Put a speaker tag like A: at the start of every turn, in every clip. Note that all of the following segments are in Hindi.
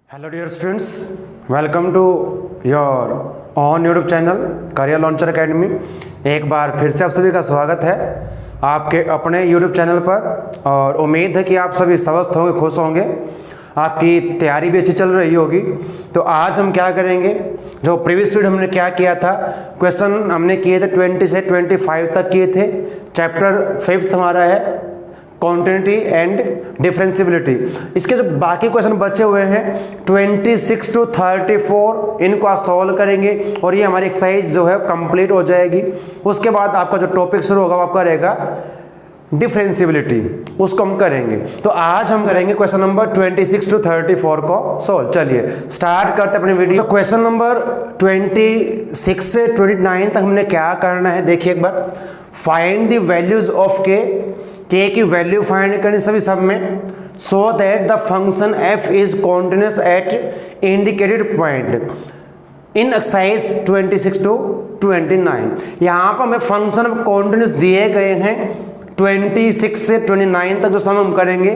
A: Hello dear students, welcome to your own YouTube channel Career Launcher Academy. एक बार फिर से आप सभी का स्वागत है आपके अपने यूट्यूब चैनल पर और उम्मीद है कि आप सभी स्वस्थ होंगे, खुश होंगे, आपकी तैयारी भी अच्छी चल रही होगी। तो आज हम क्या करेंगे, जो प्रीवियस वीडियो हमने क्या किया था, क्वेश्चन हमने किए थे 20 से 25 तक किए थे। चैप्टर 5 हमारा है कॉन्टिन्यूटी एंड डिफरेंशियबिलिटी। इसके जो बाकी क्वेश्चन बचे हुए हैं 26 to 34, इनको आप सॉल्व करेंगे और ये हमारी एक्सरसाइज जो है कंप्लीट हो जाएगी। उसके बाद आपका जो टॉपिक शुरू होगा वो आपका रहेगा डिफरेंशियबिलिटी, उसको हम करेंगे। तो आज हम करेंगे क्वेश्चन नंबर 26 to 34 को सॉल्व। चलिए स्टार्ट करते हैं अपनी वीडियो। तो क्वेश्चन नंबर 26 से 29 तक हमने क्या करना है, देखिए एक बार। Find the values of k की वैल्यू फाइंड करनी सभी सब में, so that the function f is continuous at indicated point in exercise 26 to 29। यहाँ पर हमें फंक्शन कॉन्टिन्यूअस दिए गए हैं 26 से 29 तक जो सम हम करेंगे।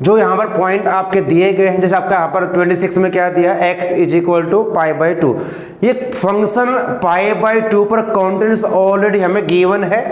A: जो यहाँ पर पॉइंट आपके दिए गए हैं, जैसे आपका यहाँ पर 26 में क्या दिया, x इज इक्वल टू π/2। ये फंक्शन π/2 पर कॉन्टिन्यूअस ऑलरेडी हमें गिवन है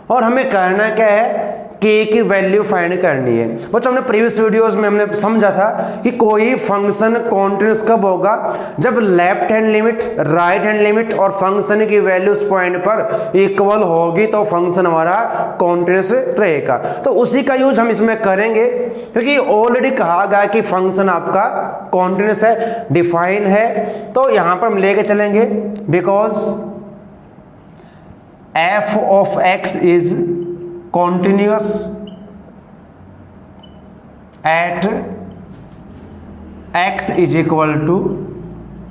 A: और हमें करना क्या है, k की वैल्यू फाइंड करनी है। बच्चों हमने प्रीवियस वीडियोस में हमने समझा था कि कोई फंक्शन कॉन्टिन्यूअस कब होगा, जब left hand limit, right hand limit और फंक्शन की वैल्यू उस पॉइंट पर इक्वल होगी तो फंक्शन हमारा कॉन्टिन्यूअस रहेगा। तो उसी का यूज हम इसमें करेंगे, क्योंकि ऑलरेडी कहा गया कि फंक्शन आपका कॉन्टिन्यूअस है, डिफाइन है। तो यहां पर हम लेके चलेंगे because f of x is continuous at x is equal to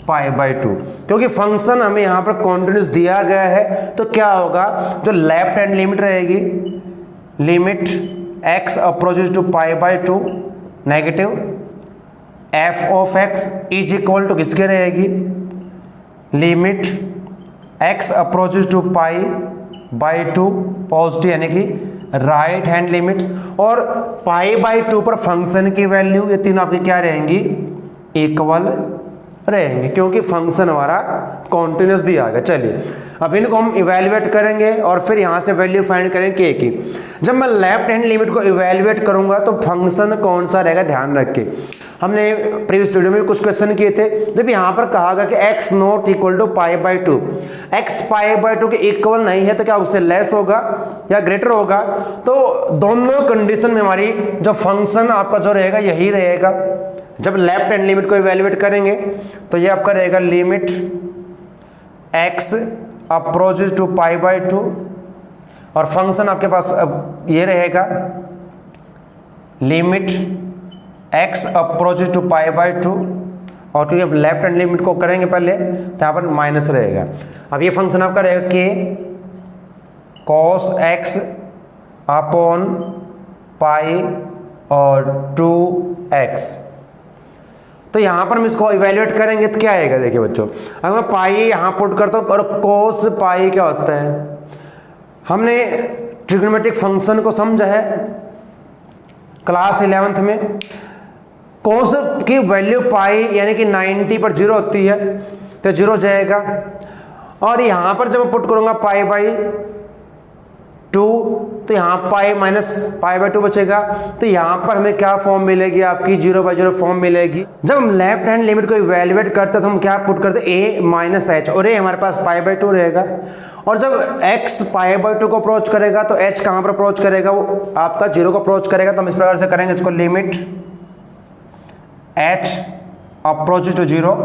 A: π/2। क्योंकि फंक्शन हमें यहां पर कॉन्टिन्यूस दिया गया है तो क्या होगा, जो लेफ्ट हैंड लिमिट रहेगी, limit x approaches to π/2 negative, f of x is equal to किसके रहेगी, limit x approaches to π/2 positive, यानी कि राइट हैंड लिमिट, और π/2 पर फंक्शन की वैल्यू, ये तीनों आपकी क्या रहेंगी, इक्वल रहेंगे, क्योंकि फंक्शन हमारा कॉन्टिन्यूअस दिया गया। चलिए अब इनको हम इवेल्युएट करेंगे और फिर यहां से वैल्यू फाइंड करेंगे के की। जब मैं लेफ्ट हैंड लिमिट को इवेल्युएट करूंगा तो फंक्शन कौन सा रहेगा, ध्यान रखिए। हमने प्रीवियस वीडियो में कुछ क्वेश्चन किए थे, जब यहां पर कहा गया कि x not equal to π/2, x π/2 के इक्वल नहीं है तो क्या उससे लेस होगा या ग्रेटर होगा। तो दोनों कंडीशन में हमारी जो फंक्शन आपका जो रहेगा यही रहेगा। जब लेफ्ट हैंड लिमिट को इवेल्युएट करेंगे तो ये आपका रहेगा लिमिट x अप्रोचेस टू π/2 और फंक्शन आपके पास अब ये रहेगा लिमिट x अप्रोचेस टू π/2, और क्योंकि अब लेफ्ट हैंड लिमिट को करेंगे पहले तो यहाँ पर माइनस रहेगा। अब ये फंक्शन आपका रहेगा k cos x upon pi और 2x। तो यहां पर हम इसको इवेल्युएट करेंगे तो क्या आएगा, देखिए बच्चों, अगर मैं पाई यहां पुट करता हूं और कोस पाई क्या होता है, हमने ट्रिग्नोमेट्रिक फंक्शन को समझा है क्लास 11th में। कोस की वैल्यू पाई यानी कि 90 पर 0 होती है तो 0 जाएगा, और यहां पर जब मैं पुट करूंगा π/2 तो यहाँ पाई माइनस π/2 बचेगा। तो यहाँ पर हमें क्या फॉर्म मिलेगी, आपकी 0/0 फॉर्म मिलेगी। जब हम लेफ्ट हैंड लिमिट को इवेल्युएट करते हैं तो हम क्या पुट करते हैं, a माइनस h, और a हमारे पास π/2 रहेगा। और जब x π/2 को अप्रोच करेगा तो h कहाँ पर अप्रोच करेगा, वो आपका 0 को अप्रोच करेगा। तो हम इस प्रकार से करेंगे इसको, लिमिट h अप्रोच टू 0,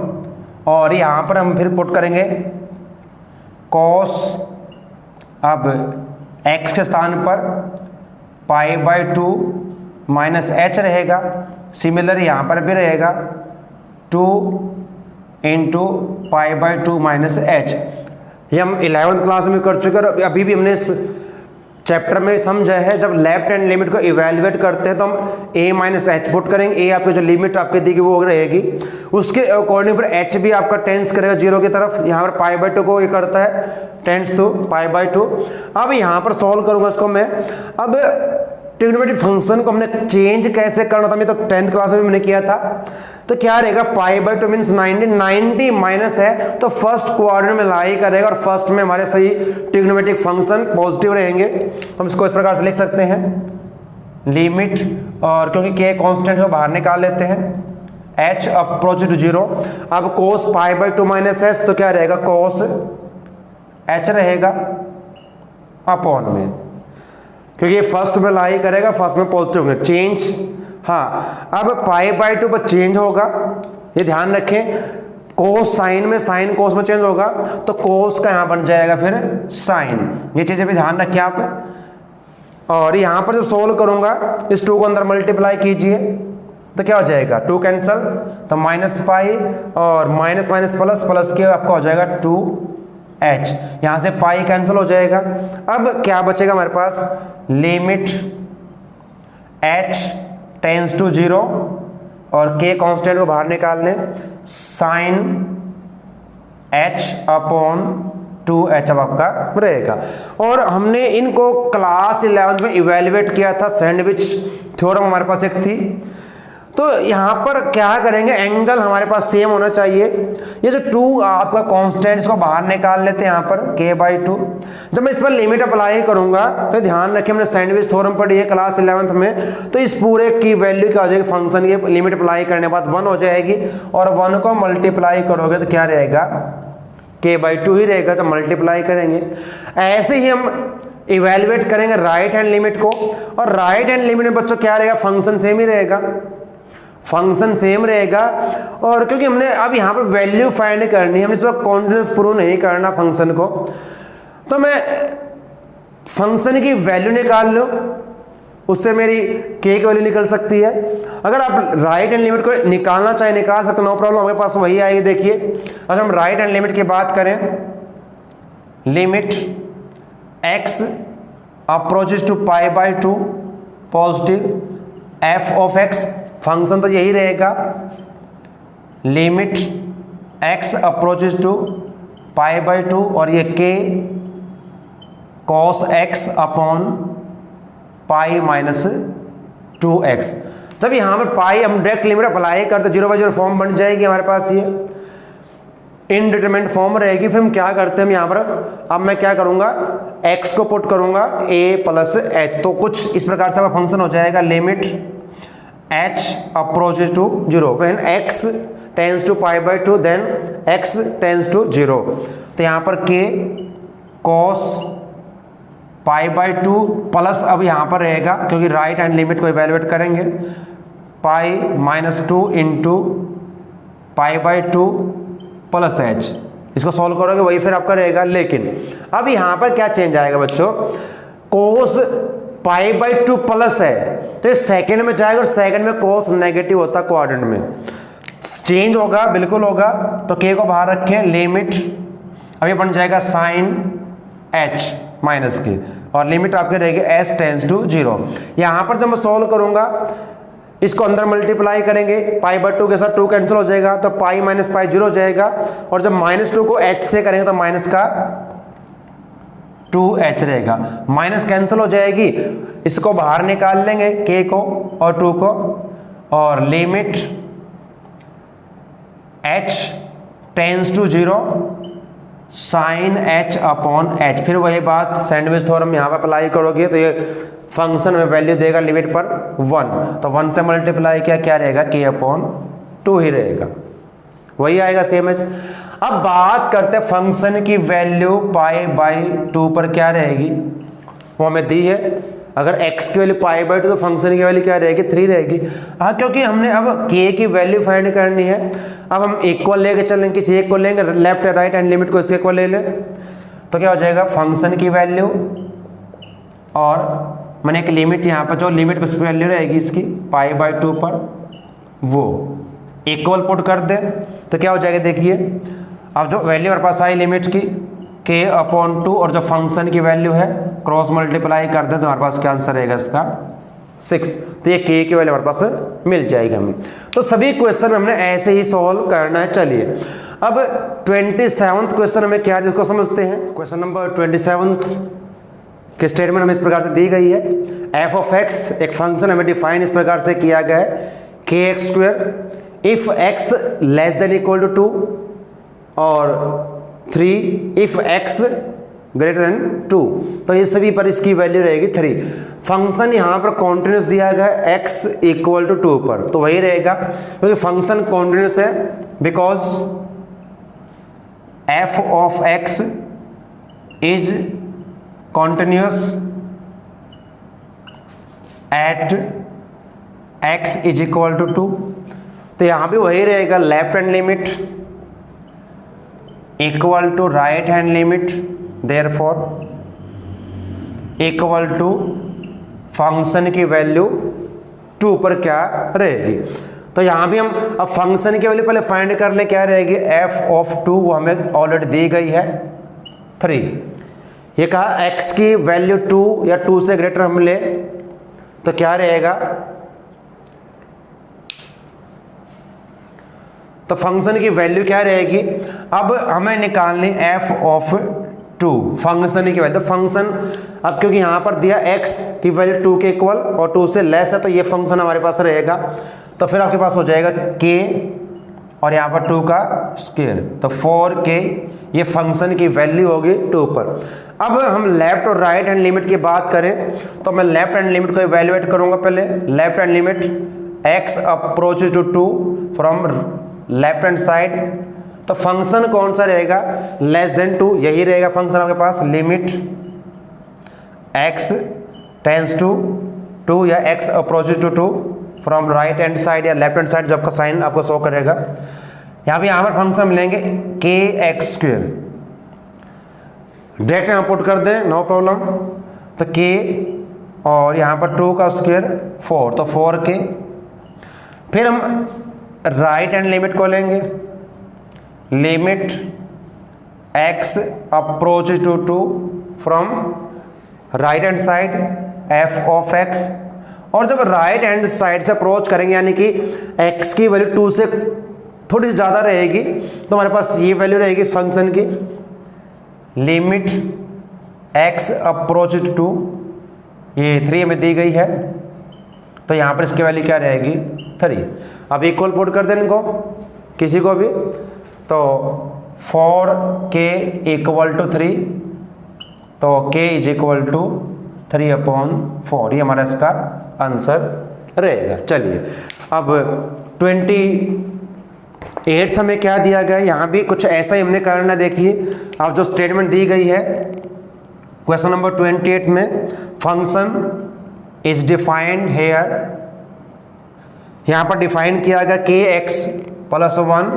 A: और यहाँ पर हम फिर पुट करेंगे cos, अब x के स्थान पर π/2 माइनस h रहेगा। सिमिलर यहाँ पर भी रहेगा 2 इंटू π/2 माइनस h। ये हम 11th क्लास में कर चुके हैं, अभी भी हमने इस चैप्टर में समझा है। जब लेफ्ट हैंड लिमिट को इवेल्युएट करते हैं तो हम a माइनस h पुट करेंगे। a आपकी जो लिमिट आपके दी गई वो रहेगी, उसके अकॉर्डिंग पर h भी आपका टेंस करेगा 0 की तरफ। यहाँ पर π/2 को ये करता है टेंस टू π/2। अब यहाँ पर सॉल्व करूंगा इसको मैं। अब ट्रिग्नोमेट्रिक फंक्शन को हमने चेंज कैसे करना था, मैं तो 10th क्लास में मैंने किया था। तो क्या रहेगा, π/2 मीन्स 90 माइनस है तो फर्स्ट क्वाड्रेंट में लाई करेगा और फर्स्ट में हमारे सही ट्रिग्नोमेट्रिक फंक्शन पॉजिटिव रहेंगे। तो हम इसको इस प्रकार से लिख सकते हैं, लिमिट, और क्योंकि k कांस्टेंट है बाहर निकाल लेते हैं, h अप्रोच टू 0। अब cos π/2 माइनस h तो क्या रहेगा, cos h रहेगा अपॉन में, क्योंकि ये फर्स्ट में लाई करेगा, फर्स्ट में पॉजिटिव में चेंज। हाँ, अब π/2 पर चेंज होगा, ये ध्यान रखें, कोस साइन में, साइन कोस में चेंज होगा तो कोस का यहाँ बन जाएगा फिर साइन, ये चीजें भी ध्यान रखें आप। और यहाँ पर जब सोल्व करूंगा इस 2 को अंदर मल्टीप्लाई कीजिए तो क्या हो जाएगा, 2 कैंसल तो -π और माइनस माइनस प्लस, प्लस के आपका हो जाएगा 2h, यहाँ से पाई कैंसिल हो जाएगा। अब क्या बचेगा हमारे पास, लिमिट h टेंस टू 0 और k कांस्टेंट को बाहर निकाल लें, साइन h अपॉन 2h अब आपका रहेगा। और हमने इनको क्लास 11 में इवेल्युएट किया था, सैंडविच थ्योरम हमारे पास एक थी। तो यहाँ पर क्या करेंगे, एंगल हमारे पास सेम होना चाहिए। ये जो 2 आपका कांस्टेंट, इसको बाहर निकाल लेते हैं यहाँ पर k/2। जब मैं इस पर लिमिट अप्लाई करूंगा तो ध्यान रखें, हमने सैंडविच थ्योरम पढ़ी है क्लास 11th में, तो इस पूरे की वैल्यू क्या हो जाएगी, फंक्शन की लिमिट अप्लाई करने के बाद 1 हो जाएगी, और 1 को मल्टीप्लाई करोगे तो क्या रहेगा, k/2 ही रहेगा, तो मल्टीप्लाई करेंगे। ऐसे ही हम इवेल्युएट करेंगे राइट हैंड लिमिट को, और राइट हैंड लिमिट में बच्चों क्या रहेगा, फंक्शन सेम ही रहेगा, फंक्शन सेम रहेगा। और क्योंकि हमने अब यहाँ पर वैल्यू फाइंड करनी है, हमने इसको कॉन्टिन्यूअस प्रूव नहीं करना फंक्शन को, तो मैं फंक्शन की वैल्यू निकाल लो, उससे मेरी k की वैल्यू निकल सकती है। अगर आप राइट हैंड लिमिट को निकालना चाहे निकाल सकते, नो प्रॉब्लम, हमारे पास वही आएगी। देखिए अगर हम राइट हैंड लिमिट की बात करें, limit x approaches to π/2 positive f of x, function तो यही रहेगा, लिमिट x अप्रोचेस टू π/2 और ये k cos x upon π-2x। जब यहाँ पर पाई हम डायरेक्ट लिमिट अप्लाई करते 0/0 फॉर्म बन जाएगी हमारे पास, ये इनडिटरमिनेट फॉर्म रहेगी। फिर हम क्या करते हैं, हम यहाँ पर अब मैं क्या करूँगा, x को पुट करूँगा a + h, तो कुछ इस प्रकार से आपका फंक्शन हो जाएगा, limit h approaches to 0 when x tends to π/2 then x tends to 0। तो यहाँ पर k cos π/2 प्लस अब यहाँ पर रहेगा, क्योंकि राइट हैंड लिमिट को इवेल्युएट करेंगे, π-2 इंटू π/2 प्लस h, इसको सॉल्व करोगे वही फिर आपका रहेगा। लेकिन अब यहाँ पर क्या चेंज आएगा बच्चों, कोस π/2 प्लस है तो ये सेकंड में जाएगा, और सेकंड में कोस नेगेटिव होता है क्वाड्रेंट में, चेंज होगा, बिल्कुल होगा। तो k को बाहर रखें, लिमिट अब ये बन जाएगा साइन h माइनस की, और लिमिट आपके रहेगी s टेंस टू 0। यहाँ पर जब मैं सॉल्व करूंगा इसको अंदर मल्टीप्लाई करेंगे, π/2 के साथ 2 कैंसिल हो जाएगा, तो पाई माइनस पाई 0 हो जाएगा, और जब -2 को h से करेंगे तो माइनस का 2h रहेगा, माइनस कैंसिल हो जाएगी, इसको बाहर निकाल लेंगे k को और 2 को, और limit h tends to 0 sine h upon h। फिर वही बात सैंडविच थ्योरम यहाँ पर अप्लाई करोगे तो ये फंक्शन में वैल्यू देगा लिमिट पर 1, तो 1 से मल्टीप्लाई किया क्या रहेगा, k/2 ही रहेगा, वही आएगा सेम एज। अब बात करते हैं फंक्शन की वैल्यू π/2 पर क्या रहेगी, वो हमें दी है। अगर x की वैल्यू π/2 तो फंक्शन की वैल्यू क्या रहेगी, 3 रहेगी। हाँ, क्योंकि हमने अब k की वैल्यू फाइंड करनी है, अब हम इक्वल लेके चलेंगे, किसी एक को लेंगे, लेफ्ट राइट हैंड लिमिट को इसके इक्वल ले लें, तो क्या हो जाएगा, फंक्शन की वैल्यू और मैंने एक लिमिट यहाँ पर जो लिमिट पर वैल्यू रहेगी इसकी π/2 पर, वो इक्वल पुट कर दे तो क्या हो जाएगा, देखिए अब जो वैल्यू हमारे पास आई लिमिट की k/2 और जो फंक्शन की वैल्यू है क्रॉस मल्टीप्लाई कर दे तो हमारे पास क्या आंसर रहेगा इसका 6। तो ये k की वैल्यू हमारे पास मिल जाएगी हमें। तो सभी क्वेश्चन हमने ऐसे ही सॉल्व करना है। चलिए अब 27th क्वेश्चन हमें क्या है इसको समझते हैं। क्वेश्चन नंबर 27 के स्टेटमेंट हमें इस प्रकार से दी गई है, एफ ऑफ एक्स एक फंक्शन हमें डिफाइन इस प्रकार से किया गया है के x square if x less than equal to 2 और 3 इफ एक्स ग्रेटर देन 2। तो ये सभी पर इसकी वैल्यू रहेगी 3। फंक्शन यहाँ पर कॉन्टिन्यूस दिया गया है x इक्वल टू 2 पर, तो वही रहेगा क्योंकि फंक्शन कॉन्टिन्यूस है because f of x is continuous at x is equal to 2। तो यहाँ भी वही रहेगा, left hand limit equal to right hand limit, therefore equal to function की वैल्यू 2 पर क्या रहेगी। तो यहाँ भी हम अब फंक्शन की वैल्यू पहले फाइंड कर ले, क्या रहेगी f ऑफ 2, वो हमें ऑलरेडी दी गई है 3। ये कहा x की वैल्यू 2 या 2 से ग्रेटर हम ले तो क्या रहेगा, तो फंक्शन की वैल्यू क्या रहेगी। अब हमें निकालनी f ऑफ 2 फंक्शन की वैल्यू। तो फंक्शन अब क्योंकि यहाँ पर दिया x की वैल्यू 2 के इक्वल और 2 से लेस है तो ये फंक्शन हमारे पास रहेगा। तो फिर आपके पास हो जाएगा k और यहाँ पर 2 का स्क्वायर, तो 4k ये फंक्शन की वैल्यू होगी 2 पर। अब हम लेफ्ट और राइट हैंड लिमिट की बात करें तो मैं लेफ्ट हैंड लिमिट को इवैल्यूएट करूंगा। पहले left hand limit x approaches to 2 from left hand side, तो फंक्शन कौन सा रहेगा, लेस देन 2, यही रहेगा फंक्शन आपके पास। लिमिट x टेंस टू 2 या x approaches to 2 from right hand side या लेफ्ट हैंड साइड, जो आपका साइन आपको शो करेगा। यहाँ पर फंक्शन मिलेंगे के एक्स स्क्वायर, डायरेक्ट यहाँ पुट कर दें नो प्रॉब्लम। तो k और यहाँ पर 2 का स्क्वायर 4, तो 4k। फिर हम राइट हैंड लिमिट को लेंगे, limit x approach to 2 from right hand side f of x, और जब राइट हैंड साइड से अप्रोच करेंगे यानी कि x की वैल्यू 2 से थोड़ी सी ज़्यादा रहेगी तो हमारे पास ये वैल्यू रहेगी फंक्शन की, लिमिट x अप्रोच टू 2, ये 3 हमें दी गई है तो यहाँ पर इसकी वैल्यू क्या रहेगी 3। अब इक्वल पुट कर दें इनको किसी को भी, तो 4k इक्वल टू 3, तो k इज इक्वल टू 3/4, ये हमारा इसका आंसर रहेगा। चलिए अब 28 में क्या दिया गया है, यहाँ भी कुछ ऐसा ही हमने करना। देखिए अब जो स्टेटमेंट दी गई है क्वेश्चन नंबर 28 में, फंक्शन इज डिफाइंड हेयर, यहाँ पर डिफाइन किया गया के एक्स प्लस 1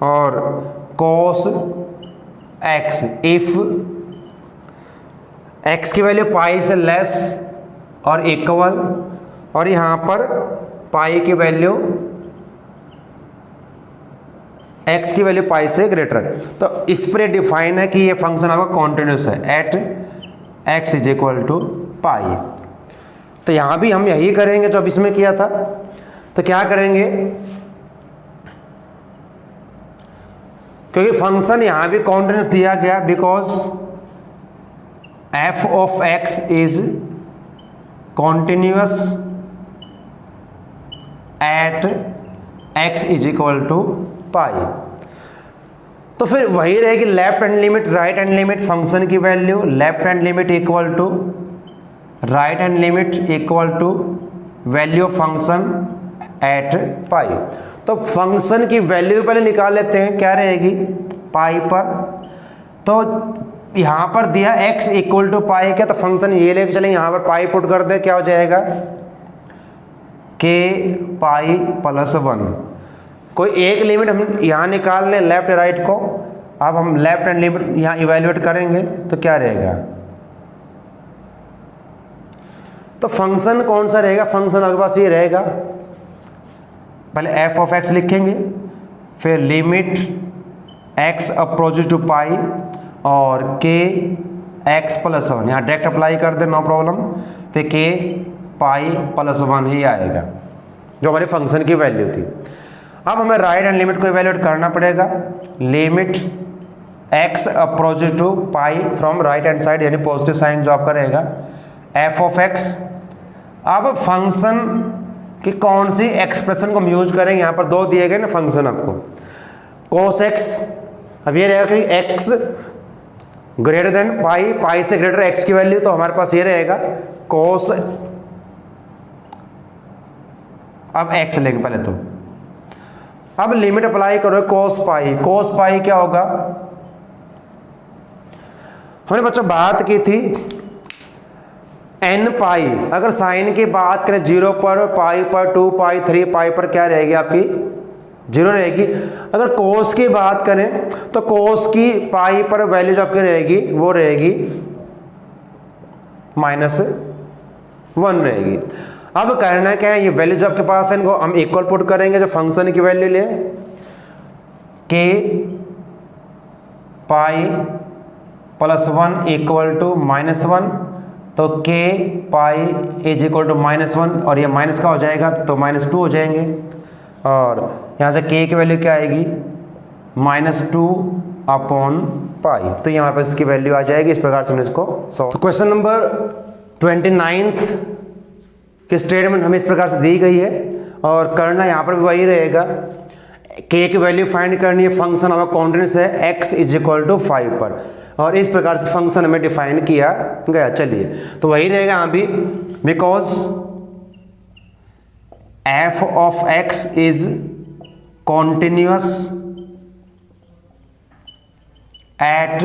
A: और cos x इफ x की वैल्यू पाई से लेस और इक्वल, और यहाँ पर पाई की वैल्यू x की वैल्यू पाई से ग्रेटर। तो इस पर डिफाइन है कि ये फंक्शन आपका कॉन्टिन्यूस है at x is equal to pi. तो यहाँ भी हम यही करेंगे जो अब इसमें किया था। तो क्या करेंगे, क्योंकि फंक्शन यहाँ भी कॉन्टिन्यूस दिया गया because f of x is continuous at x is equal to pi. तो फिर वही रहेगी left hand limit right hand limit function की value, left hand limit equal to right hand limit equal to value of function at pi. तो फंक्शन की वैल्यू पहले निकाल लेते हैं, क्या रहेगी पाई पर। तो यहाँ पर दिया x इक्वल टू पाई के, तो फंक्शन ये लेके चलेंगे, यहाँ पर पाई पुट कर दे, क्या हो जाएगा k पाई प्लस 1। कोई एक लिमिट हम यहाँ निकाल लें लेफ्ट राइट को। अब हम लेफ्ट हैंड लिमिट यहाँ इवैल्यूएट करेंगे तो क्या रहेगा, तो फंक्शन कौन सा रहेगा, फंक्शन आपके पास ये रहेगा, पहले f ऑफ x लिखेंगे, फिर limit x approaches to pi और k x प्लस 1, यहाँ डायरेक्ट अप्लाई कर दे नो प्रॉब्लम। तो k पाई प्लस 1 ही आएगा जो हमारे फंक्शन की वैल्यू थी। अब हमें राइट हैंड लिमिट को इवैल्यूएट करना पड़ेगा, limit x approaches to pi from right hand side यानी पॉजिटिव साइन जो आपका रहेगा एफ ऑफ एक्स। अब फंक्शन की कौन सी एक्सप्रेशन को हम यूज करेंगे, यहाँ पर दो दिए गए ना फंक्शन आपको, cos x, अब ये रहेगा कि x ग्रेटर देन पाई, पाई से ग्रेटर x की वैल्यू, तो हमारे पास ये रहेगा cos, अब x लेंगे पहले तो, अब लिमिट अप्लाई करो cos पाई, cos पाई क्या होगा, हमने बच्चों बात की थी n पाई, अगर साइन की बात करें 0 पर, पाई पर, 2 पाई, 3 पाई पर क्या रहेगी आपकी 0 रहेगी। अगर कोस की बात करें तो कोस की पाई पर वैल्यू जो आपकी रहेगी वो रहेगी -1 रहेगी। अब करना क्या है, ये वैल्यू जो आपके पास है इनको हम इक्वल पुट करेंगे, जो फंक्शन की वैल्यू ले k पाई +1 इक्वल टू -1, तो k pi is equal to -1 और ये माइनस का हो जाएगा तो -2 हो जाएंगे, और यहाँ से k की वैल्यू क्या आएगी -2/पाई, तो यहाँ पर इसकी वैल्यू आ जाएगी। इस प्रकार से हमने इसको सॉल्व। तो क्वेश्चन नंबर 29 की स्टेटमेंट हमें इस प्रकार से दी गई है, और करना यहाँ पर भी वही रहेगा, k की वैल्यू फाइंड करनी है, फंक्शन हमारा कॉन्टिन्यूस है x इज इक्वल टू 5 पर, और इस प्रकार से फंक्शन हमें डिफाइन किया गया। चलिए तो वही रहेगा यहाँ भी, because f of x is continuous at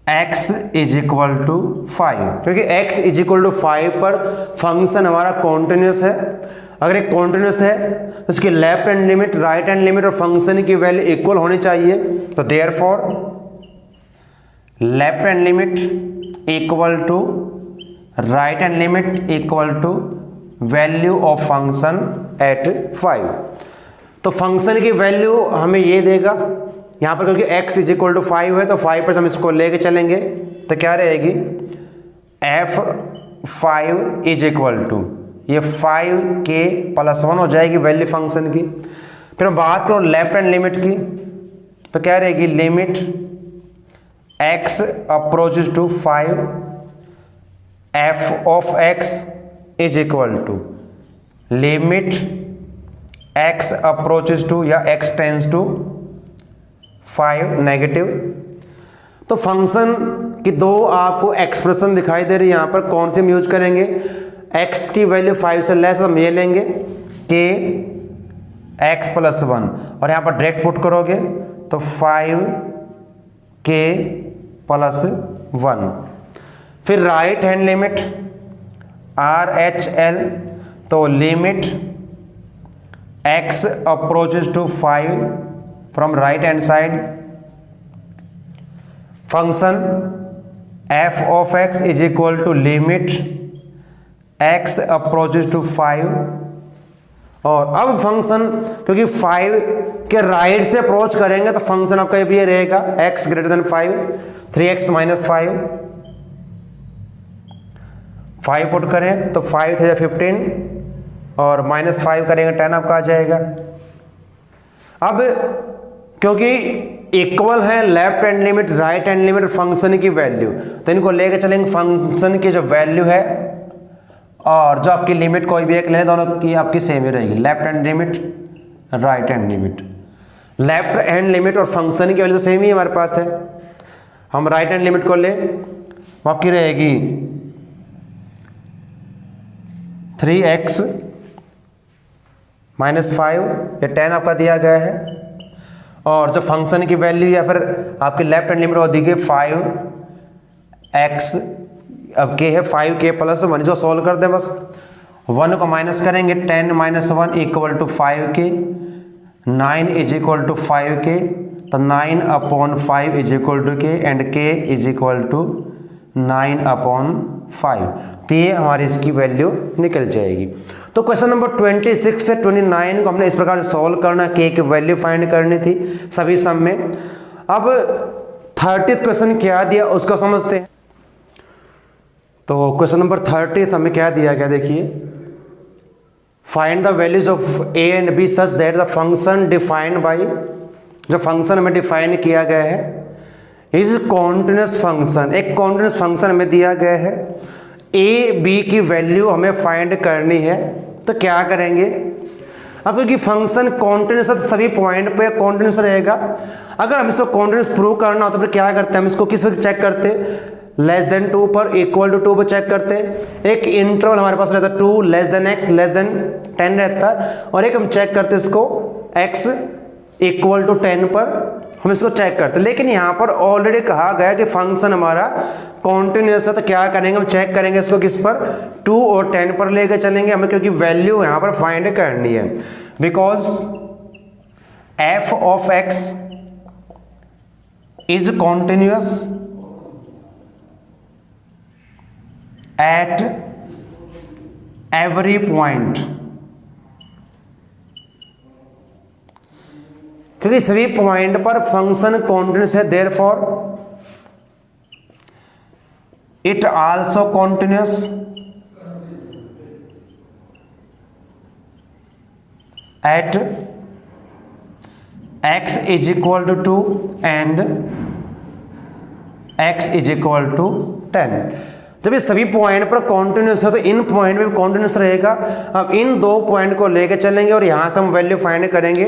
A: x is equal to 5, क्योंकि x इज इक्वल टू 5 पर फंक्शन हमारा कॉन्टिन्यूअस है। अगर एक कॉन्टिन्यूअस है तो उसकी left hand limit, right hand limit और फंक्शन की वैल्यू इक्वल होनी चाहिए, तो therefore left hand limit equal to right hand limit equal to value of function at 5। तो फंक्शन की वैल्यू हमें ये देगा यहाँ पर, क्योंकि x इज इक्वल टू 5 है तो 5 पर हम इसको लेके चलेंगे, तो क्या रहेगी f5 इज इक्वल टू ये 5k +1 हो जाएगी वैल्यू फंक्शन की। फिर हम बात करो लेफ्ट हैंड लिमिट की, तो क्या रहेगी limit x approaches to 5 f of x is equal to limit x approaches to या x टेंस टू 5 नेगेटिव। तो फंक्शन की दो आपको एक्सप्रेशन दिखाई दे रही है, यहाँ पर कौन सी हम यूज करेंगे, x की वैल्यू 5 से लेस हम ये लेंगे k x +1, और यहाँ पर डायरेक्ट पुट करोगे तो 5k +1। फिर राइट हैंड लिमिट RHL, तो limit x approaches to 5 from right hand side, function f of x is equal to limit x approaches to 5, और अब फंक्शन क्योंकि 5 के राइट से अप्रोच करेंगे तो फंक्शन आपका ये रहेगा x greater than 5, 3x - 5 put करें तो 5 × 15 और -5 करेंगे 10 आपका आ जाएगा। अब क्योंकि इक्वल है left hand limit, right hand limit, function की वैल्यू, तो इनको लेके चलेंगे फंक्शन की जो वैल्यू है और जो आपकी लिमिट कोई भी एक लें, दोनों की आपकी सेम ही रहेगी, left hand limit, right hand limit. Left hand limit और फंक्शन की वैल्यू तो सेम ही हमारे पास है। हम राइट हैंड लिमिट को ले, वो आपकी रहेगी 3x - 5, ये 10 आपका दिया गया है, और जो फंक्शन की वैल्यू या फिर आपकी लेफ्ट हैंड लिमिट वो दी गई 5x, अब k है 5k +1, इसको सॉल्व कर दें बस, 1 को माइनस करेंगे 10 - 1 equal to 5k, 9 is equal to 5k, तो 9/5 is equal to k and k is equal to 9/5, तो ये हमारी इसकी वैल्यू निकल जाएगी। तो क्वेश्चन नंबर 26 से 29 को हमने इस प्रकार से सॉल्व करना, k की वैल्यू फाइंड करनी थी सभी सम में। अब 30th क्वेश्चन क्या दिया उसको समझते हैं। तो क्वेश्चन नंबर 30 हमें क्या दिया गया, देखिए, find the values of a and b such that the function defined by, जो फंक्शन हमें डिफाइन किया गया है इज कॉन्टिन्यूस फंक्शन, एक कॉन्टिन्यूस फंक्शन हमें दिया गया है ए बी की वैल्यू हमें फाइंड करनी है। तो क्या करेंगे, अब क्योंकि फंक्शन कॉन्टिन्यूस है तो सभी पॉइंट पे कॉन्टिन्यूस रहेगा। अगर हम इसको कॉन्टिन्यूस प्रूव करना हो तो फिर क्या करते हैं, हम इसको किस वक्त चेक करते, लेस देन 2 पर, इक्वल टू 2 पर चेक करते। एक इंटरवल हमारे पास रहता है 2 less than x less than 10 रहता है, और एक हम चेक करते इसको x इक्वल टू 10 पर हम इसको चेक करते। लेकिन यहाँ पर ऑलरेडी कहा गया कि फंक्शन हमारा कॉन्टिन्यूस है, तो क्या करेंगे, हम चेक करेंगे इसको किस पर, 2 और 10 पर लेकर चलेंगे हमें, क्योंकि वैल्यू यहाँ पर फाइंड करनी है। Because f of x is continuous at every point, क्योंकि सभी पॉइंट पर फंक्शन कॉन्टिन्यूस है, therefore it also continuous at x is equal to 2 and x is equal to 10। जब ये सभी पॉइंट पर कॉन्टिन्यूस है तो इन पॉइंट में भी कॉन्टिन्यूस रहेगा। अब इन दो पॉइंट को लेके चलेंगे और यहां से हम वैल्यू फाइंड करेंगे।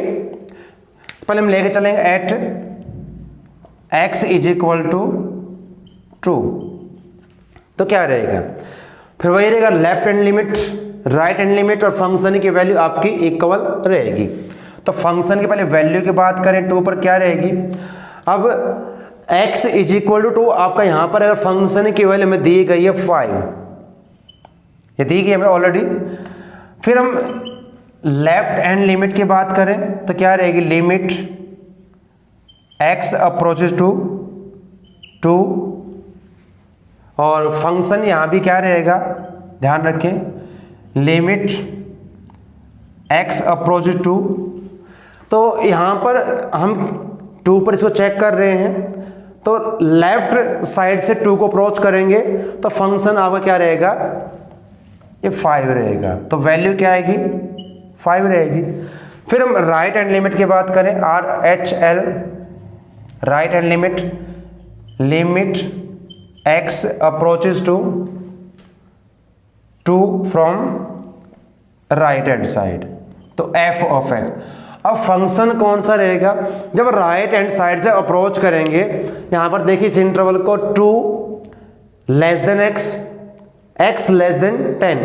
A: पहले हम लेके चलेंगे at x is equal to 2, तो क्या रहेगा, फिर वही रहेगा left hand limit, right hand limit, और फंक्शन की वैल्यू आपकी इक्वल रहेगी। तो फंक्शन की पहले वैल्यू की बात करें 2 पर क्या रहेगी, अब x इज इक्वल टू 2 आपका यहां पर अगर फंक्शन की वैल्यू में दी गई है 5, ये दी गई हमें ऑलरेडी। फिर हम लेफ्ट हैंड लिमिट की बात करें तो क्या रहेगी, लिमिट x अप्रोचेस टू 2, और फंक्शन यहां भी क्या रहेगा, ध्यान रखें, लिमिट x अप्रोचेस टू। तो यहां पर हम 2 पर इसको चेक कर रहे हैं, तो लेफ्ट साइड से 2 को अप्रोच करेंगे तो फंक्शन आपका क्या रहेगा, ये 5 रहेगा। तो वैल्यू क्या आएगी, 5 रहेगी। फिर हम राइट हैंड लिमिट की बात करें, RHL, right hand limit, limit x approaches to 2 from right hand side, तो f ऑफ x। अब फंक्शन कौन सा रहेगा, जब राइट हैंड साइड से अप्रोच करेंगे, यहां पर देखिए इस इंटरवल को 2 less than x less than 10,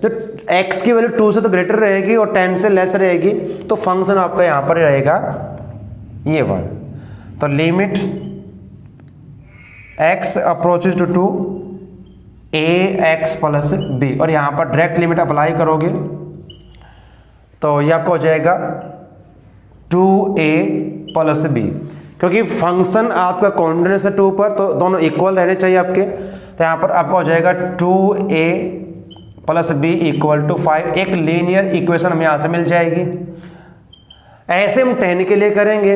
A: जो x की वैल्यू 2 से तो ग्रेटर रहेगी और 10 से लेस रहेगी, तो फंक्शन आपका यहां पर रहेगा ये वन। तो limit x approaches to 2 ax plus b, और यहां पर डायरेक्ट लिमिट अप्लाई करोगे तो ये आपका हो जाएगा 2a प्लस b, क्योंकि फंक्शन आपका कॉन्टिन्यूस है 2 पर, तो दोनों इक्वल रहने चाहिए आपके। तो यहाँ पर आपका हो जाएगा 2a plus b equal to 5, एक लीनियर इक्वेशन हमें यहाँ से मिल जाएगी। ऐसे हम 10 के लिए करेंगे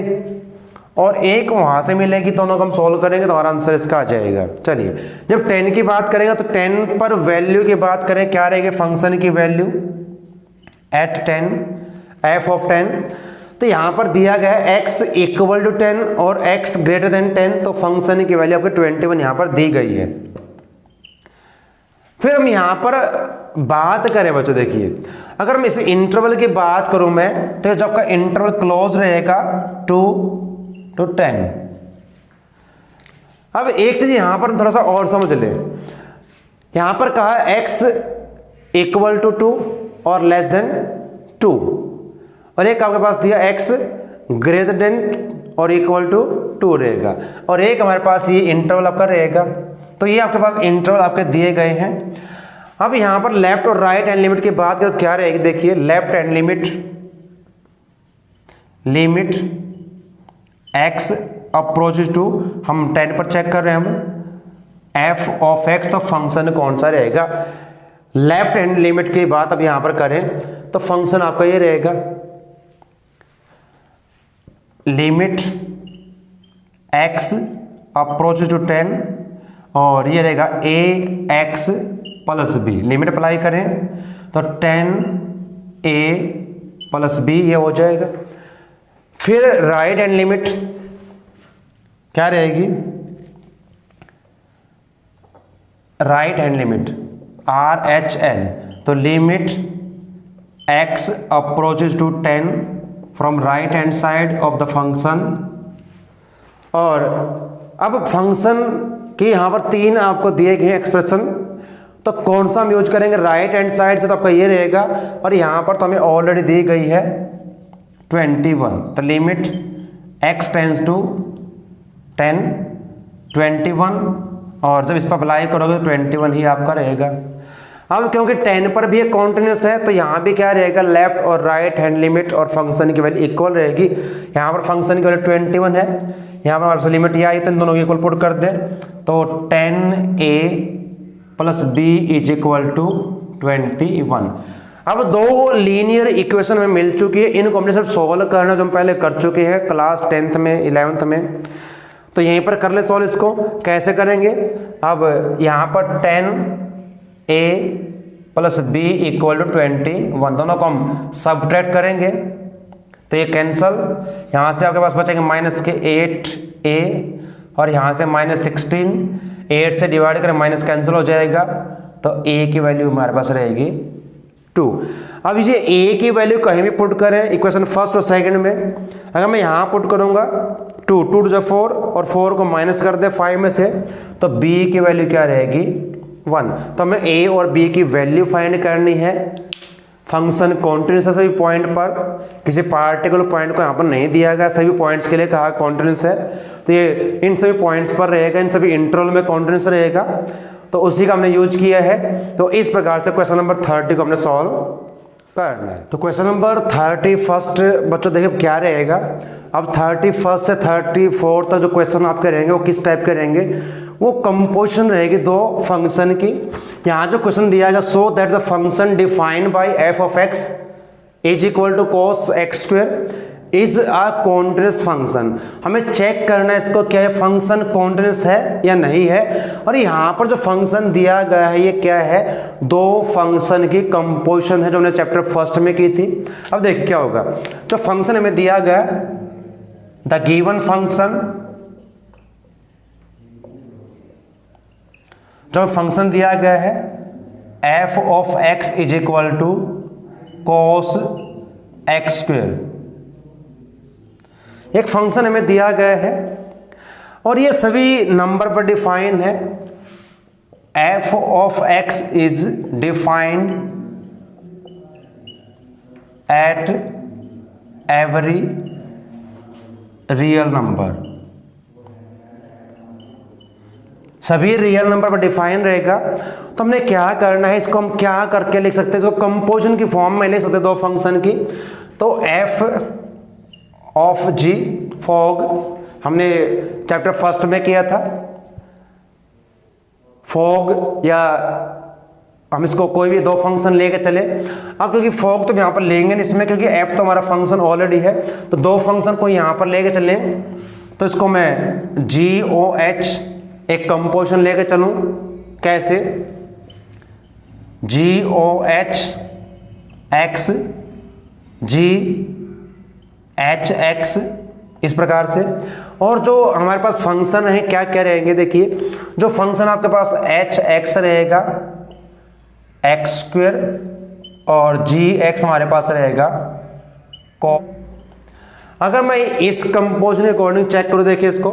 A: और एक वहाँ से मिलेगी, दोनों को हम सोल्व करेंगे तो हमारा आंसर इसका आ जाएगा। चलिए, जब 10 की बात करेंगे तो 10 पर वैल्यू की बात करें, क्या रहेगी फंक्शन की वैल्यू एट 10, f ऑफ 10। तो यहां पर दिया गया है x इक्वल टू 10 और x ग्रेटर देन 10, तो फंक्शन की वैल्यू आपको 21 यहां पर दी गई है। फिर हम यहां पर बात करें बच्चों, देखिए अगर हम इस इंटरवल की बात करूं मैं, तो जब आपका इंटरवल क्लोज रहेगा 2 to 10। अब एक चीज यहां पर थोड़ा सा और समझ ले, यहां पर कहा x इक्वल टू 2 और लेस देन 2, और एक आपके पास दिया x ग्रेटर देन और इक्वल टू 2 रहेगा, और एक हमारे पास ये इंटरवल आपका रहेगा। तो ये आपके पास इंटरवल आपके दिए गए हैं। अब यहां पर लेफ्ट और राइट हैंड लिमिट की बात करें तो क्या रहेगी, देखिए left hand limit, limit x approaches to, हम 10 पर चेक कर रहे हैं हम, f ऑफ x, तो फंक्शन कौन सा रहेगा, लेफ्ट हैंड लिमिट की बात अब यहां पर करें तो फंक्शन आपका ये रहेगा, लिमिट x अप्रोचेस टू 10, और ये रहेगा ax plus b, limit apply करें तो 10a प्लस b ये हो जाएगा। फिर राइट हैंड लिमिट क्या रहेगी, राइट हैंड लिमिट RHL, तो limit x approaches to 10 from right hand side of the function. और अब फंक्शन के यहाँ पर 3 आपको दिए गए एक्सप्रेशन, तो कौन सा हम यूज करेंगे? राइट हैंड साइड से तो आपका ये रहेगा, और यहाँ पर तो हमें ऑलरेडी दी गई है 21, तो लिमिट x टेंस टू 10 21, और जब इस पर अप्लाई करोगे तो 21 ही आपका रहेगा। अब क्योंकि 10 पर भी एक कॉन्टिन्यूस है, तो यहाँ भी क्या रहेगा? लेफ्ट और राइट हैंड लिमिट और फंक्शन की वैल्यू इक्वल रहेगी। यहाँ पर फंक्शन की वैल्यू 21 है, यहाँ पर आपसे लिमिट यह आई, तो इन दोनों को इक्वल पुट कर दें, तो 10a plus b is equal to 21। अब 2 लीनियर इक्वेशन में मिल चुकी है, इनको हमने सब सॉल्व करना जो हम पहले कर चुके हैं क्लास 10th में 11th में, तो यहीं पर कर ले सॉल्व। इसको कैसे करेंगे? अब यहाँ पर 10a plus b equal to 21, दोनों को हम सब्ट्रैक्ट करेंगे तो ये कैंसल, यहाँ से आपके पास बचेंगे माइनस के 8a और यहाँ से माइनस 16, 8 से डिवाइड करें माइनस कैंसिल हो जाएगा, तो a की वैल्यू हमारे पास रहेगी 2। अब ये a की वैल्यू कहीं भी पुट करें इक्वेशन फर्स्ट और सेकंड में, अगर मैं यहाँ पुट करूँगा 2 टू द 4 और 4 को माइनस कर दे 5 में से, तो b की वैल्यू क्या रहेगी? 1। तो हमें a और b की वैल्यू फाइंड करनी है। फंक्शन कॉन्टिन्यूस है सभी पॉइंट पर, किसी पार्टिकुलर पॉइंट को यहाँ पर नहीं दिया गया, सभी पॉइंट्स के लिए कहा कॉन्टिन्यूस है, तो ये इन सभी पॉइंट्स पर रहेगा, इन सभी इंटरवल में कॉन्टिन्यूस रहेगा, तो उसी का हमने यूज किया है। तो इस प्रकार से क्वेश्चन नंबर 30 को हमने सॉल्व करना है। तो क्वेश्चन नंबर 31 बच्चों देखिए क्या रहेगा। अब 31 से 34 तक जो क्वेश्चन आपके रहेंगे वो किस टाइप के रहेंगे? वो कंपोजिशन रहेगी 2 फंक्शन की। यहाँ जो क्वेश्चन दिया गया, so that the function defined by f of x is equal to cos x square is a continuous function. हमें चेक करना है इसको क्या है, फंक्शन कॉन्टिन्यूस है या नहीं है। और यहाँ पर जो फंक्शन दिया गया है ये क्या है? 2 फंक्शन की कंपोजिशन है जो हमने चैप्टर फर्स्ट में की थी। अब देखिए क्या होगा, जो फंक्शन हमें दिया गया, द गिवन फंक्शन, जो फंक्शन दिया गया है f of x is equal to cos x square, एक फंक्शन हमें दिया गया है और ये सभी नंबर पर डिफाइन है। f of x is defined at every real number, सभी रियल नंबर पर डिफाइन रहेगा। तो हमने क्या करना है, इसको हम क्या करके लिख सकते हैं? इसको कंपोजिशन की फॉर्म में लिख सकते हैं 2 फंक्शन की। तो f ऑफ g फॉग हमने चैप्टर फर्स्ट में किया था, फॉग या हम इसको कोई भी 2 फंक्शन लेके चले। अब क्योंकि फॉग तो यहाँ पर लेंगे नहीं इसमें, क्योंकि f तो हमारा फंक्शन ऑलरेडी है, तो 2 फंक्शन को यहाँ पर लेके चले, तो इसको मैं GOH एक कंपोजिशन लेके चलूँ। कैसे? GOH x GHX इस प्रकार से। और जो हमारे पास फंक्शन है क्या क्या रहेंगे, देखिए जो फंक्शन आपके पास HX रहेगा x स्क्वायर और GX हमारे पास रहेगा को। अगर मैं इस कंपोजिशन के अकॉर्डिंग चेक करूँ, देखिए इसको,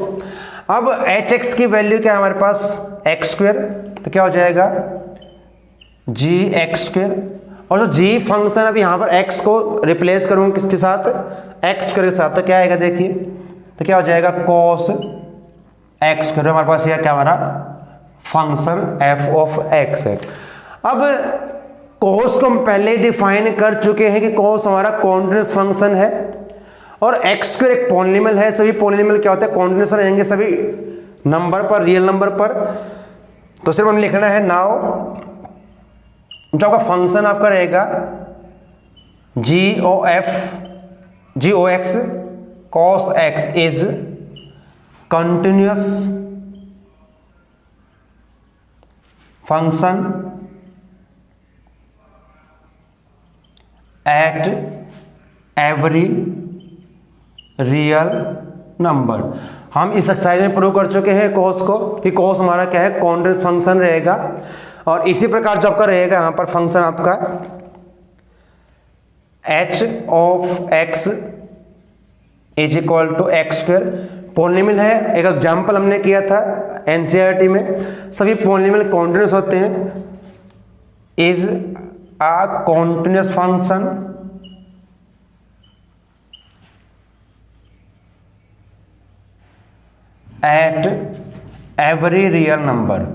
A: अब HX की वैल्यू क्या है हमारे पास? x स्क्वायर, तो क्या हो जाएगा GX स्क्वायर। और जो g फंक्शन अभी यहाँ पर x को रिप्लेस करूँगा किसके साथ? x स्क्वायर के साथ, तो क्या आएगा देखिए, तो क्या हो जाएगा cos x स्क्वायर। हमारे पास यह क्या हमारा फंक्शन f ऑफ x है। अब cos को हम पहले डिफाइन कर चुके हैं कि cos हमारा कॉन्टिन्यूस फंक्शन है और x स्क्वायर एक पॉलिनोमियल है। सभी पॉलिनोमियल क्या होता है? कॉन्टिन्यूस रहेंगे सभी नंबर पर, रियल नंबर पर। तो सिर्फ हमें लिखना है नाउ जो आपका फंक्शन आपका रहेगा GOX cos x is continuous function at every real number. हम इस एक्सरसाइज में प्रूव कर चुके हैं cos को कि cos हमारा क्या है? कॉन्टिन्यूअस फंक्शन रहेगा। और इसी प्रकार जो आपका रहेगा यहाँ पर फंक्शन आपका h of x is equal to x square. Polynomial है, एक एग्जाम्पल हमने किया था एनसीईआरटी में, सभी पॉलिनोमियल कॉन्टिन्यूस होते हैं। Is a continuous function at every real number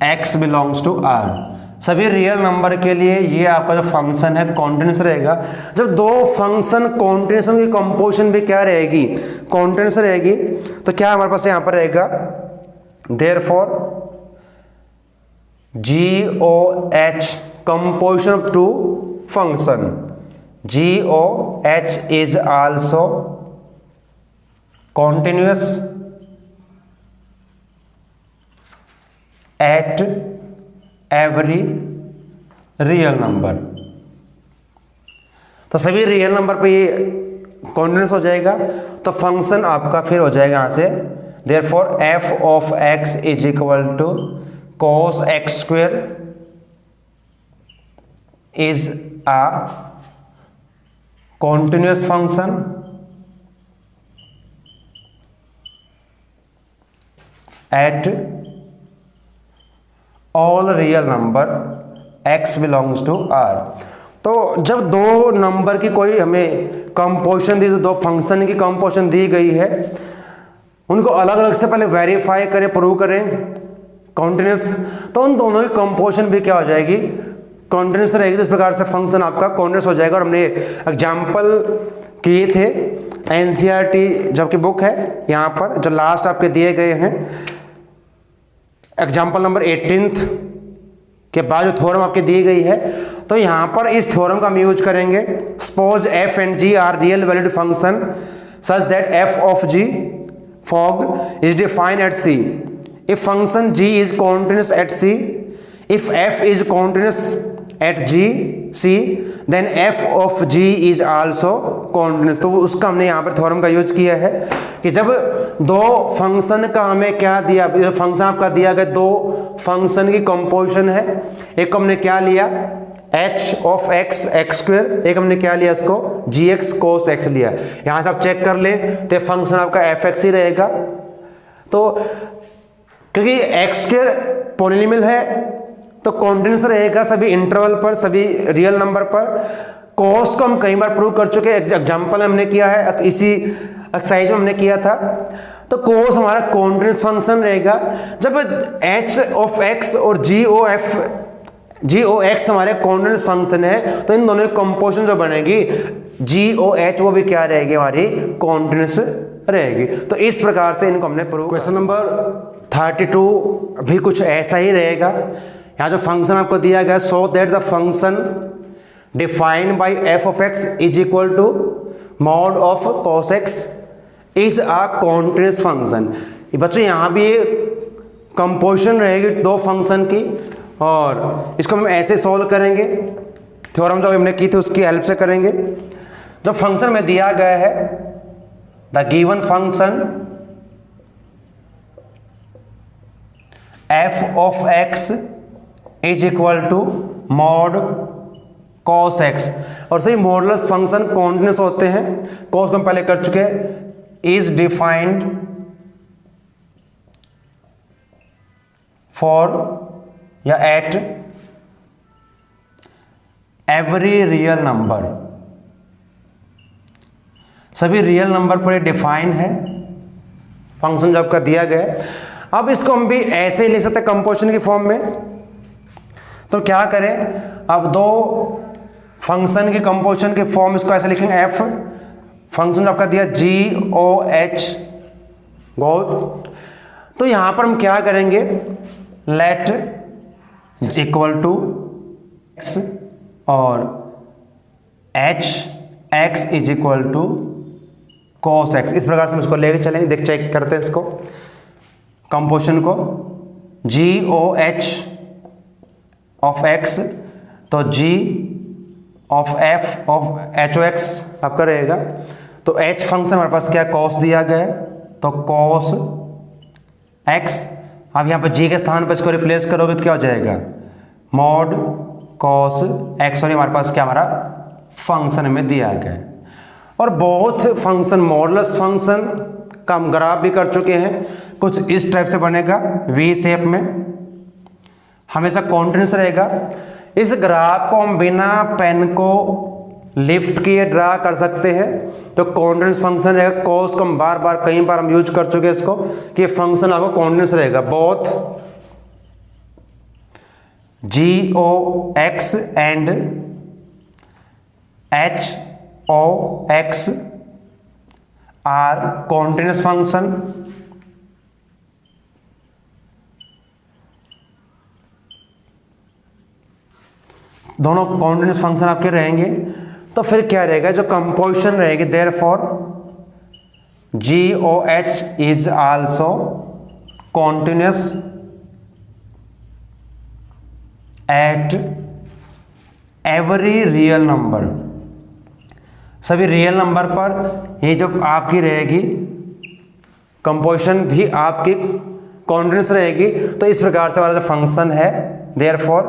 A: x belongs to r। सभी रियल नंबर के लिए ये आपका जो फंक्शन है कॉन्टिन्यूस रहेगा। जब दो फंक्शन कॉन्टिन्यूस की कंपोजिशन भी क्या रहेगी, कॉन्टिन्यूस रहेगी, तो क्या हमारे पास यहाँ पर रहेगा, therefore GOH composition of two function, GOH is also continuous at every real number। तो सभी रियल नंबर पे ये कॉन्टिन्यूस हो जाएगा, तो फंक्शन आपका फिर हो जाएगा यहां से, therefore f of x is equal to cos x square is a continuous function at all real number x belongs to r। तो जब दो नंबर की कोई हमें कंपोजिशन दी, दो फंक्शन की कंपोजिशन दी गई है, उनको अलग अलग से पहले वेरीफाई करें, प्रूव करें कॉन्टिन्यूस, तो उन दोनों की कंपोजिशन भी क्या हो जाएगी, कॉन्टिन्यूस रहेगी। तो इस प्रकार से फंक्शन आपका कॉन्टिन्यूस हो जाएगा। और हमने एग्जाम्पल किए थे एनसीईआरटी जो आपकी बुक है, यहाँ पर जो लास्ट आपके दिए गए हैं, एग्जाम्पल नंबर 18 के बाद जो थ्योरम आपके दी गई है, तो यहाँ पर इस थ्योरम का हम यूज करेंगे। Suppose f and g are real valued function such that f of g fog is defined at c if function g is continuous at c, if f is continuous at g c then f of g is also continuous। तो उसका हमने यहाँ पर थ्योरम का यूज किया है कि जब दो फंक्शन का हमें क्या दिया, फंक्शन आपका दिया गया, दो फंक्शन की कंपोजिशन है, एक हमने क्या लिया h of x x square, एक हमने क्या लिया इसको gx cos x लिया। यहाँ से आप चेक कर ले तो फंक्शन आपका fx ही रहेगा। तो क्योंकि x स्क्वेयर पॉलिनोमियल है तो कॉन्टिन्यूस रहेगा सभी इंटरवल पर, सभी रियल नंबर पर। cos को हम कई बार प्रूव कर चुके हैं, एग्जाम्पल हमने किया है, इसी एक्सरसाइज में हमने किया था। तो cos हमारा कॉन्टिन्यूस फंक्शन रहेगा। जब h ऑफ x और GOX हमारे कॉन्टिन्यूस फंक्शन है, तो इन दोनों की कंपोजिशन जो बनेगी GOH वो भी क्या रहेगी, हमारी कॉन्टिन्यूस रहेगी। तो इस प्रकार से इनको हमने प्रूव। क्वेश्चन नंबर 32 भी कुछ ऐसा ही रहेगा। यहाँ जो फंक्शन आपको दिया गया, so that the function defined by f of x is equal to mod of cos x is a continuous function. बच्चों यहाँ भी कंपोजिशन रहेगी दो फंक्शन की, और इसको हम ऐसे सॉल्व करेंगे, थ्योरम जो हमने की थी उसकी हेल्प से करेंगे। जो फंक्शन में दिया गया है, the given function f of x is equal to mod cos x, और सही मॉडुलस फंक्शन कॉन्टिन्यूस होते हैं। cos को हम पहले कर चुके, इज डिफाइंड फॉर या एट एवरी रियल नंबर, सभी रियल नंबर पर डिफाइंड है फंक्शन जो आपका दिया गया है। अब इसको हम भी ऐसे ही लिख सकते हैं कंपोजिशन की फॉर्म में। तो क्या करें, अब दो फंक्शन की कंपोजिशन के फॉर्म इसको ऐसे लिखेंगे, f फंक्शन जो आपका दिया GOH गो। तो यहां पर हम क्या करेंगे, लेट इक्वल टू x और h x is equal to cos x। इस प्रकार से हम इसको लेके चलेंगे। देख चेक करते हैं इसको कंपोजिशन को, GOH ऑफ x, तो g of f of HOX आपका रहेगा। तो h फंक्शन हमारे पास क्या cos दिया गया है, तो cos x अब यहाँ पर जी के स्थान पर इसको रिप्लेस करोगे तो क्या हो जाएगा, मॉड कॉस एक्स, और हमारे पास क्या हमारा फंक्शन में दिया गया। और बहुत फंक्शन, मॉडुलस फंक्शन का हम ग्राफ भी कर चुके हैं, कुछ इस टाइप से बनेगा, वी शेप में, हमेशा कॉन्टिन्यूस रहेगा। इस ग्राफ को हम बिना पेन को लिफ्ट किए ड्रा कर सकते हैं, तो कॉन्टिन्यूस फंक्शन रहेगा। कॉस को हम बार बार कई बार हम यूज कर चुके हैं इसको, कि फंक्शन आपको कॉन्टिन्यूस रहेगा। Both g o x and h o x are continuous function. दोनों कॉन्टिन्यूस फंक्शन आपके रहेंगे। तो फिर क्या रहेगा, जो कंपोजिशन रहेगी, therefore g o h is also continuous at every real number. सभी रियल नंबर पर ये जो आपकी रहेगी कंपोजिशन भी आपकी कॉन्टिन्यूस रहेगी। तो इस प्रकार से हमारा जो फंक्शन है, therefore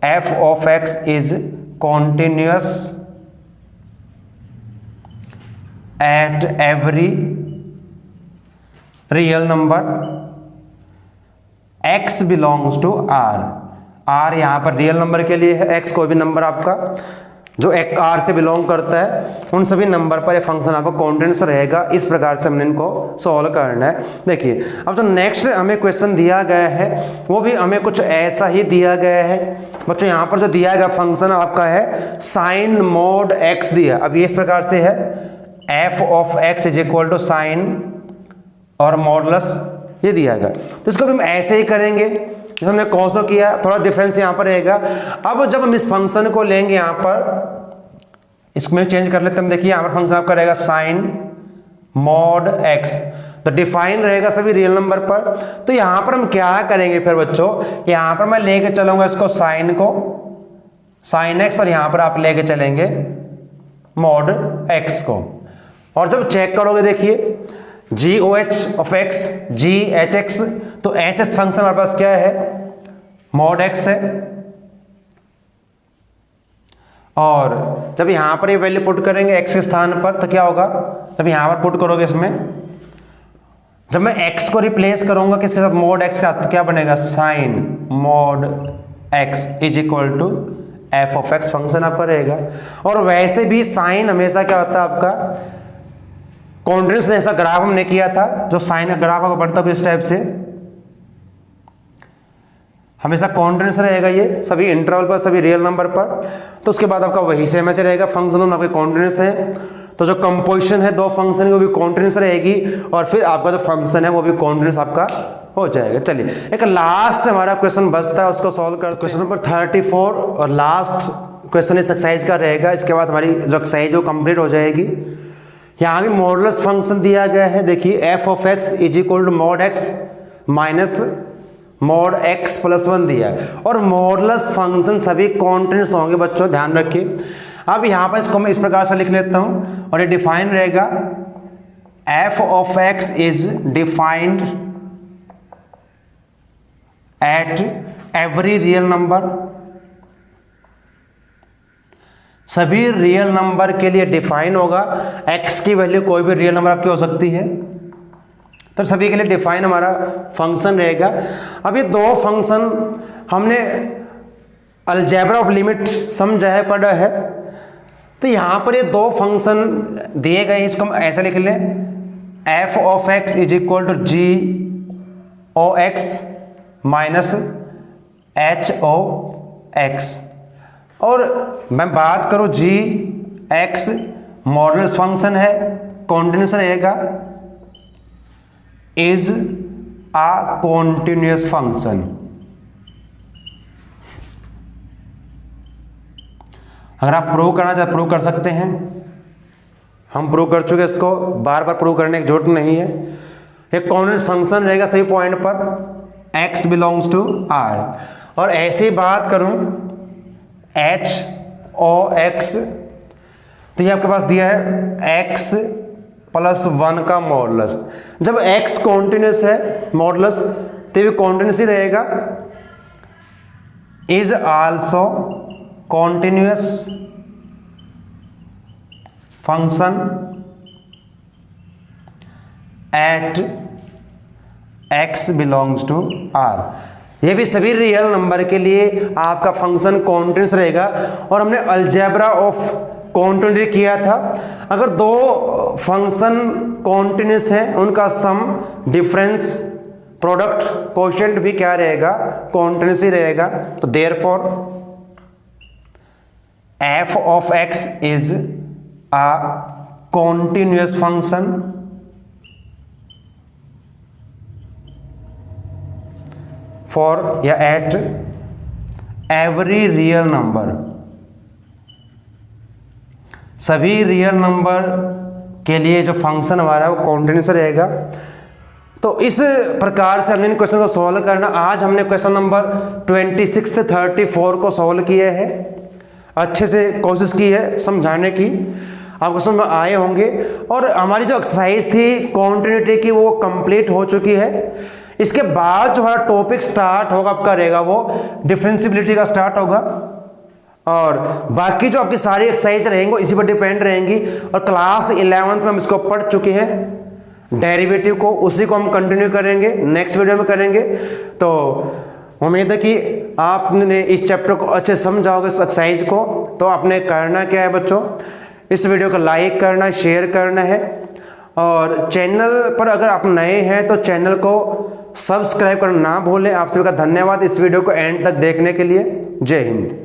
A: f of x is continuous at every real number x belongs to r। r यहां पर रियल नंबर के लिए है, x कोई भी नंबर आपका जो r से बिलोंग करता है, उन सभी नंबर पर ये फंक्शन आपका कॉन्टिन्यूस रहेगा। इस प्रकार से हमने इनको सॉल्व करना है। देखिए अब जो नेक्स्ट हमें क्वेश्चन दिया गया है वो भी हमें कुछ ऐसा ही दिया गया है बच्चों। यहाँ पर जो दिया गया फंक्शन आपका है साइन मॉड x दिया। अब ये इस प्रकार से है, f of x is equal to sine और मॉडुलस, ये दिया गया। तो इसको भी हम ऐसे ही करेंगे जैसे हमने कॉस किया, थोड़ा डिफरेंस यहाँ पर रहेगा। अब जब हम इस फंक्शन को लेंगे यहाँ पर, इसमें चेंज कर लेते हैं। देखिए यहाँ पर फंक्शन आपका रहेगा साइन मॉड एक्स, तो डिफाइन रहेगा सभी रियल नंबर पर। तो यहाँ पर हम क्या करेंगे फिर बच्चों, यहाँ पर मैं लेके चलूंगा इसको साइन को, साइन एक्स, और यहाँ पर आप लेके चलेंगे मॉड एक्स को। और जब चेक करोगे देखिए g o h of x, g h x, तो एच एस फंक्शन हमारे पास क्या है, मॉड एक्स है। और जब यहां पर ये वैल्यू पुट करेंगे एक्स के स्थान पर, तो क्या होगा, जब यहां पर पुट करोगे इसमें, जब मैं एक्स को रिप्लेस करूंगा किसके साथ, मॉड एक्स के साथ, तो क्या बनेगा, sine mod x is equal to f of x function आपका रहेगा। और वैसे भी साइन हमेशा क्या होता है आपका कॉन्टिन्यूस, ऐसा ग्राफ हमने किया था, जो साइन का ग्राफ आपका बढ़ता है इस टाइप से, हमेशा कॉन्टिन्यूस रहेगा ये सभी इंटरवल पर, सभी रियल नंबर पर। तो उसके बाद आपका वही सेम ऐसे रहेगा, फंक्शन दोनों आपके कॉन्टिन्यूस है। तो जो कंपोजिशन है दो फंक्शन की वो भी कॉन्टिन्यूस रहेगी, और फिर आपका जो फंक्शन है वो भी कॉन्टिन्यूस आपका हो जाएगा। चलिए एक लास्ट हमारा क्वेश्चन बचता है, उसको सॉल्व कर। क्वेश्चन नंबर 34 और लास्ट क्वेश्चन इस एक्सरसाइज का रहेगा। इसके बाद हमारी जो एक्सरसाइज वो कंप्लीट हो जाएगी। यहाँ भी मॉडुलस फंक्शन दिया गया है। देखिए f of x is equal to mod x minus mod x plus 1 दिया है, और मॉडुलस फंक्शन सभी कॉन्टिन्यूस होंगे बच्चों, ध्यान रखिए। अब यहाँ पर इसको मैं इस प्रकार से लिख लेता हूँ, और ये डिफाइन रहेगा, f of x is defined at every real number. सभी रियल नंबर के लिए डिफाइन होगा, x की वैल्यू कोई भी रियल नंबर आपकी हो सकती है, तो सभी के लिए डिफाइन हमारा फंक्शन रहेगा। अब ये दो फंक्शन हमने अलजेब्रा ऑफ लिमिट समझा है, पढ़ा है। तो यहाँ पर ये दो फंक्शन दिए गए हैं, इसको हम ऐसे लिख लें, f of x is equal to g o x minus h o x. और मैं बात करूं जी एक्स मॉडुलस फंक्शन है, कॉन्टिन्यूस रहेगा, इज आ कॉन्टिन्यूस फंक्शन। अगर आप प्रूव करना चाहते प्रूव कर सकते हैं, हम प्रूव कर चुके, इसको बार बार प्रूव करने की जरूरत नहीं है। एक कॉन्टिन्यूस फंक्शन रहेगा सही पॉइंट पर, x बिलोंग्स टू r। और ऐसी बात करूं एच ओ एक्स, तो ये आपके पास दिया है x प्लस 1 का मॉडुलस। जब x कॉन्टिन्यूस है मॉडुलस, तो ये कॉन्टिन्यूस ही रहेगा। Is also continuous function at x belongs to r। ये भी सभी रियल नंबर के लिए आपका फंक्शन कॉन्टिन्यूस रहेगा। और हमने अलजेब्रा ऑफ कॉन्टिन्यूटी किया था, अगर दो फंक्शन कॉन्टिन्यूस हैं उनका सम डिफरेंस प्रोडक्ट कोशेंट भी क्या रहेगा, कॉन्टिन्यूस ही रहेगा। तो therefore f of x is a continuous function for या एट एवरी रियल नंबर। सभी रियल नंबर के लिए जो फंक्शन हमारा है वो कॉन्टिन्यूस रहेगा। तो इस प्रकार से हमने इन क्वेश्चन को सॉल्व करना। आज हमने क्वेश्चन नंबर 26 से 34 को सॉल्व किए हैं, अच्छे से कोशिश की है समझाने की, आपको समझ में आए होंगे। और हमारी जो एक्सरसाइज थी कॉन्टिन्यूटी की वो कंप्लीट हो चुकी है। इसके बाद जो हमारा टॉपिक स्टार्ट होगा आपका रहेगा वो डिफरेंशिएबिलिटी का स्टार्ट होगा। और बाकी जो आपकी सारी एक्सरसाइज रहेंगी इसी पर डिपेंड रहेंगी। और क्लास 11th में हम इसको पढ़ चुके हैं डेरिवेटिव को, उसी को हम कंटिन्यू करेंगे, नेक्स्ट वीडियो में करेंगे। तो उम्मीद है कि आपने इस चैप्टर को अच्छे समझाओगे, इस एक्सरसाइज को। तो आपने करना क्या है बच्चों, इस वीडियो को लाइक करना, शेयर करना है। और चैनल पर अगर आप नए हैं तो चैनल को सब्सक्राइब करना ना भूलें। आप सभी का धन्यवाद इस वीडियो को एंड तक देखने के लिए। जय हिंद।